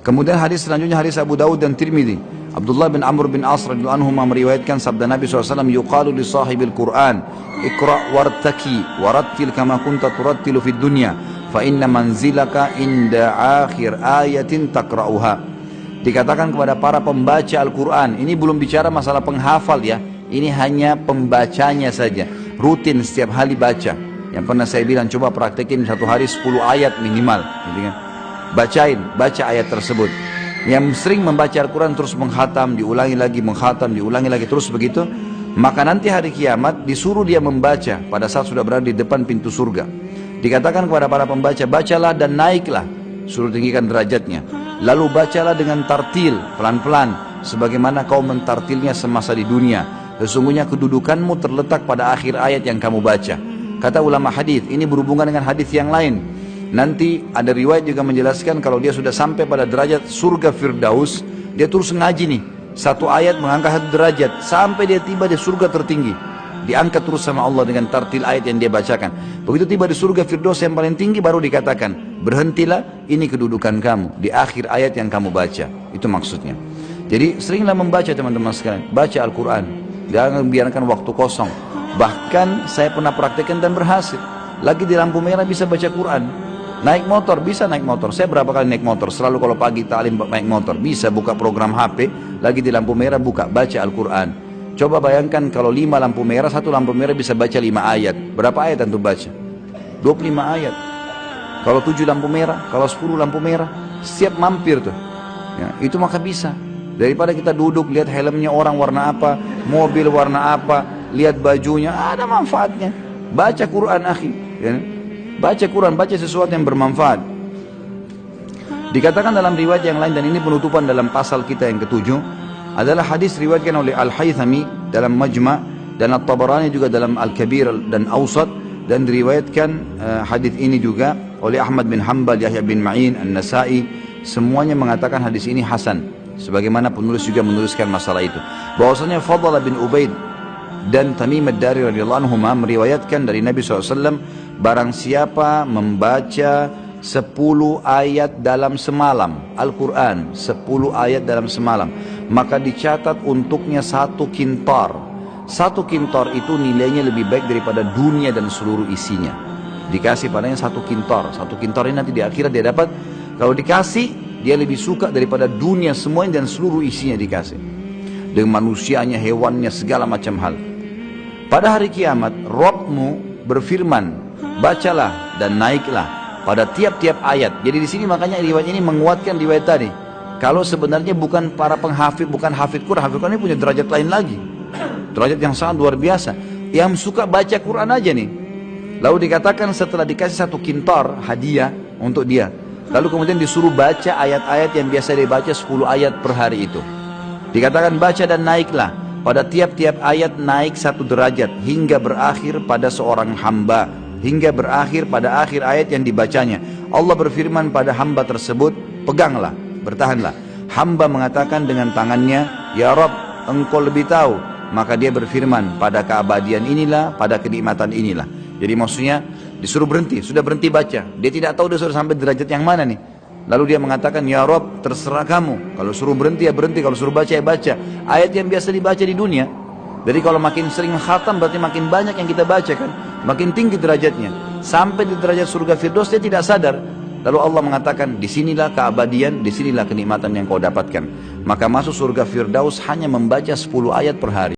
Kemudian hadis selanjutnya hadis Abu Daud dan Tirmidzi. Abdullah bin Amr bin As radhiyallahu anhu meriwayatkan sabda Nabi SAW, yuqalu li sahibil Quran, iqra' wartaki warattil kama kunta turattilu fid dunya, fa inna manzilaka inda akhir ayatin taqra'uha. Dikatakan kepada para pembaca Al-Quran, ini belum bicara masalah penghafal ya, ini hanya pembacanya saja, rutin setiap hari baca. Yang pernah saya bilang, coba praktekin satu hari 10 ayat minimal, gitu kan? Baca ayat tersebut. Yang sering membaca Al-Quran terus menghatam, diulangi lagi, menghatam, diulangi lagi, terus begitu, maka nanti hari kiamat disuruh dia membaca pada saat sudah berada di depan pintu surga. Dikatakan kepada para pembaca, bacalah dan naiklah, suruh tinggikan derajatnya. Lalu bacalah dengan tartil, pelan-pelan, sebagaimana kau mentartilnya semasa di dunia. Sesungguhnya kedudukanmu terletak pada akhir ayat yang kamu baca. Kata ulama hadis, ini berhubungan dengan hadis yang lain. Nanti ada riwayat juga menjelaskan kalau dia sudah sampai pada derajat surga Firdaus, dia terus ngaji nih, satu ayat mengangkat satu derajat sampai dia tiba di surga tertinggi, diangkat terus sama Allah dengan tartil ayat yang dia bacakan. Begitu tiba di surga Firdaus yang paling tinggi, baru dikatakan, berhentilah, ini kedudukan kamu di akhir ayat yang kamu baca. Itu maksudnya. Jadi seringlah membaca teman-teman sekalian, baca Al-Quran, jangan biarkan waktu kosong. Bahkan saya pernah praktekkan dan berhasil. Lagi di lampu merah bisa baca Quran. Naik motor, bisa naik motor. Saya berapa kali naik motor, selalu kalau pagi ta'lim naik motor. Bisa buka program HP, lagi di lampu merah buka, baca Al-Quran. Coba bayangkan kalau 5 lampu merah, satu lampu merah bisa baca 5 ayat. Berapa ayat antum baca? 25 ayat. Kalau 7 lampu merah, kalau 10 lampu merah, setiap mampir tuh ya, itu maka bisa. Daripada kita duduk lihat helmnya orang warna apa, mobil warna apa, lihat bajunya, ada manfaatnya. Baca Quran akhi ya. Baca Quran, baca sesuatu yang bermanfaat. Dikatakan dalam riwayat yang lain, dan ini penutupan dalam pasal kita yang ketujuh, adalah hadis riwayatkan oleh Al-Haythami dalam Majma' dan At-Tabarani juga dalam Al-Kabir dan Awsat, dan diriwayatkan hadis ini juga oleh Ahmad bin Hanbal, Yahya bin Ma'in, An-Nasai. Semuanya mengatakan hadis ini hasan, sebagaimana penulis juga menuliskan masalah itu, bahwasanya Fadl bin Ubaid dan Tamim ad-Dari radhiyallahu anhuma meriwayatkan dari Nabi SAW, barang siapa membaca 10 ayat dalam semalam, Al-Quran 10 ayat dalam semalam, maka dicatat untuknya 1 kintar. 1 kintar itu nilainya lebih baik daripada dunia dan seluruh isinya. Dikasih padanya 1 kintar. 1 kintar ini nanti di akhirat dia dapat, kalau dikasih dia lebih suka daripada dunia semuanya dan seluruh isinya dikasih, dengan manusianya, hewannya, segala macam hal. Pada hari kiamat, Rabbmu berfirman, bacalah dan naiklah pada tiap-tiap ayat. Jadi di sini makanya riwayat ini menguatkan riwayat tadi. Kalau sebenarnya bukan para penghafid, bukan hafid Quran ini punya derajat lain lagi, derajat yang sangat luar biasa. Yang suka baca Quran aja nih. Lalu dikatakan setelah dikasih 1 kintar hadiah untuk dia, lalu kemudian disuruh baca ayat-ayat yang biasa dibaca 10 ayat per hari itu. Dikatakan baca dan naiklah. Pada tiap-tiap ayat naik 1 derajat hingga berakhir pada seorang hamba, hingga berakhir pada akhir ayat yang dibacanya. Allah berfirman pada hamba tersebut, peganglah, bertahanlah. Hamba mengatakan dengan tangannya, ya Rabb, engkau lebih tahu. Maka dia berfirman, pada keabadian inilah, pada kenikmatan inilah. Jadi maksudnya disuruh berhenti, sudah berhenti baca. Dia tidak tahu dia sudah sampai derajat yang mana nih. Lalu dia mengatakan, ya Rabb, terserah kamu. Kalau suruh berhenti ya berhenti, kalau suruh baca ya baca. Ayat yang biasa dibaca di dunia. Jadi kalau makin sering khatam berarti makin banyak yang kita baca kan, makin tinggi derajatnya. Sampai di derajat surga Firdaus dia tidak sadar. Lalu Allah mengatakan, disinilah keabadian, disinilah kenikmatan yang kau dapatkan. Maka masuk surga Firdaus hanya membaca 10 ayat per hari.